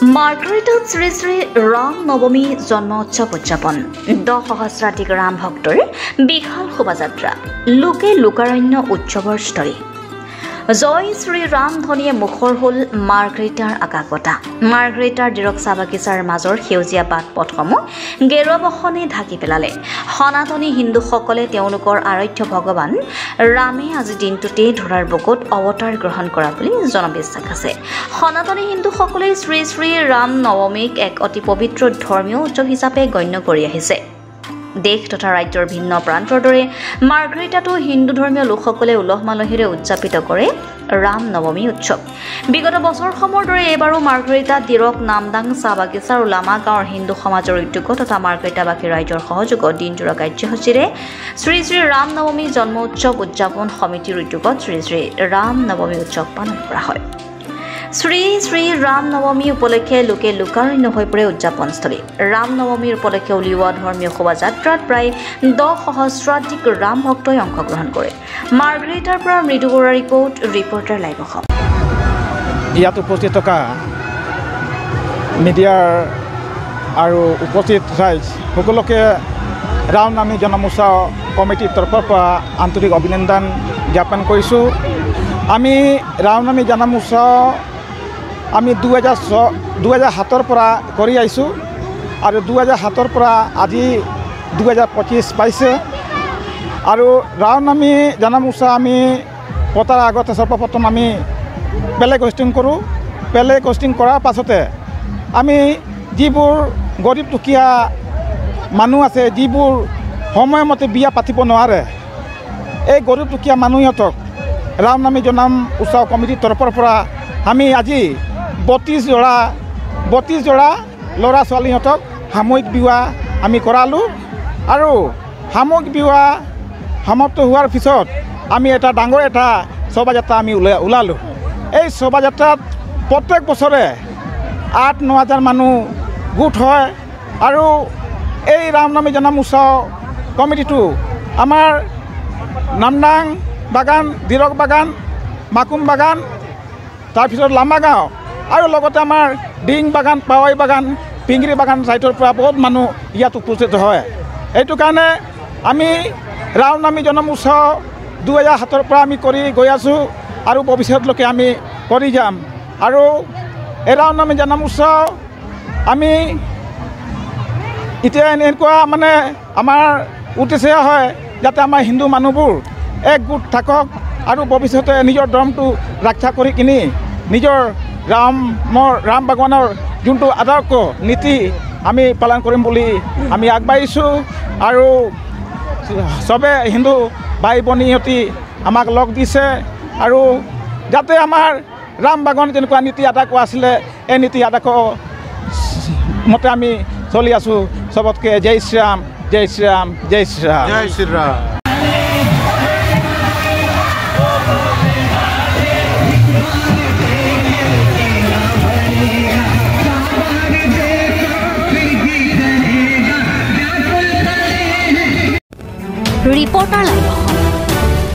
মাৰ্ঘেৰিটাত শ্ৰী শ্ৰী ৰাম নৱমী জন্মোৎসৱ উদযাপন 10 সহস্ৰাধিক ৰাম ভক্তৰ বিশাল শোভাযাত্ৰা লোকে লোকাৰণ্য উৎসৱৰ স্তৰী জয় শ্ৰী ৰাম ধ্বনিয়ে মুখৰ হ'ল মাৰ্ঘেৰিটাৰ আকাশবতা মাৰ্ঘেৰিটাৰ দিৰক চাহ বাগিচাৰ মাজৰ সেউজীয়া বাট পথসমূহ গেৰুৱা বসনে ঢাকি পেলালে সনাতনী হিন্দুসকলে তেওঁলোকৰ আৰাধ্য ভগৱান ৰামে আজি দিনটোতে ধৰাৰ বুকুত অৱতাৰ গ্ৰহণ কৰা বুলি জনবিশ্বাস আছে সনাতনী হিন্দুসকলে শ্ৰী শ্ৰী ৰাম নৱমীক এক অতি পবিত্ৰ ধৰ্মীয় উৎসৱ হিচাপে গণ্য কৰি আহিছে দেশ তথা ৰাজ্যৰ ভিন্ন প্ৰান্তৰ দৰে মাৰ্ঘেৰিটাতো হিন্দু ধৰ্মীয় লোকসকলে উলহ মালহেৰে উদযাপিত কৰে ৰাম নৱমী উৎসৱ বিগত বছৰসমূহৰ দৰে এইবাৰো মাৰ্ঘেৰিটা দিৰক নামদাং চাহ বাগিচা আৰু লামা গাঁৱৰ হিন্দু সমাজৰ উদ্যোগত তথা মাৰ্ঘেৰিটাবাসী ৰাইজৰ সহযোগত দিনজোৰা কাৰ্যসূচীৰে শ্ৰী শ্ৰী ৰাম নৱমী জন্ম উৎসৱ উদযাপন সমিতিৰ উদ্যোগত শ্ৰী শ্ৰী ৰাম নৱমী উৎসৱ পালন কৰা হয় শ্ৰী শ্ৰী ৰাম নৱমী উপলক্ষে লোকে লোকাৰণ্য হৈ পৰে উদযাপনস্থলী ৰাম নৱমীৰ উপলক্ষে উলিওৱা ধৰ্মীয় শোভাযাত্ৰাত প্ৰায় 10 সহস্ৰাধিক ৰাম ভক্তই অংশগ্ৰহণ কৰে মাৰ্ঘেৰিটাৰ পৰা মৃদু বৰুৱাৰ ৰিপৰ্টাৰ লাইভ অসম ইয়াত উপস্থিত থকা মিডিয়াৰ আৰু উপস্থিত ৰাইজ সকলোকে ৰাম নৱমী জন্মোৎসৱ কমিটিৰ তৰফৰ পৰা আন্তৰিক অভিনন্দন জ্ঞাপন কৰিছোঁ আমি ৰাম নৱমী জন্মোৎসৱ আমি 2007 পৰা কৰি আহিছোঁ আৰু 2007 পৰা আজি 2025 পাইছে আৰু ৰাম নৱমী জন্মোৎসৱ আমি পতাৰ আগতে সৰ্বপ্ৰথম আমি প্লে কাষ্টিং কৰোঁ প্লে কাষ্টিং কৰাৰ পাছতে আমি যিবোৰ গৰীব দুখীয়া মানুহ আছে যিবোৰ সময়মতে বিয়া পাতিব নোৱাৰে এই গৰীব দুখীয়া মানুহহঁতক ৰাম নৱমী জন্ম উৎসৱ কমিটিৰ তৰফৰ পৰা আমি আজি 32 জোৰা ল'ৰা ছোৱালীহঁতক সামূহিক বিবাহ আমি কৰালোঁ আৰু সামূহিক বিবাহ সমাপ্ত হোৱাৰ পিছত আমি এটা ডাঙৰ এটা শোভাযাত্ৰা আমি ওলালোঁ এই শোভাযাত্ৰাত প্ৰত্যেক বছৰে 8-9 হাজাৰ মানুহ গোট হয় আৰু এই ৰাম নৱমী জন্ম উৎসৱ কমিটিটো আমাৰ নামদাং বাগান দিৰক বাগান মাকুম বাগান তাৰপিছত লামা গাঁও আৰু লগতে আমাৰ ডিং বাগান পাৱাই বাগান পিংগিৰি বাগান চাইডৰ পৰা বহুত মানুহ ইয়াত উপস্থিত হয় এইটো কাৰণে আমি ৰাম নৱমী জন্ম উৎসৱ 2007 পৰা আমি কৰি গৈ আছোঁ আৰু ভৱিষ্যতলৈকে আমি কৰি যাম আৰু এই ৰাম নৱমী জন্ম উৎসৱ আমি এতিয়া এনেকুৱা মানে আমাৰ উদ্দেশ্য হয় যাতে আমাৰ হিন্দু মানুহবোৰ একগোট থাকক আৰু ভৱিষ্যতে নিজৰ ধৰ্মটো ৰক্ষা কৰি কিনি নিজৰ ৰাম ভগৱানৰ যোনটো আদৰ্শ নীতি আমি পালন কৰিম বুলি আমি আগবাঢ়িছোঁ আৰু চবে হিন্দু ভাই ভনীহঁতি আমাক লগ দিছে আৰু যাতে আমাৰ ৰাম ভগৱান যেনেকুৱা নীতি আদৰ্শ আছিলে এই নীতি আদৰ্শ মতে আমি চলি আছোঁ চবতকৈ জয় শ্ৰীৰাম জয় শ্ৰীৰাম জয় শ্ৰীৰাম জয় শ্ৰীৰাম ৰিপৰ্টাৰ লাইভ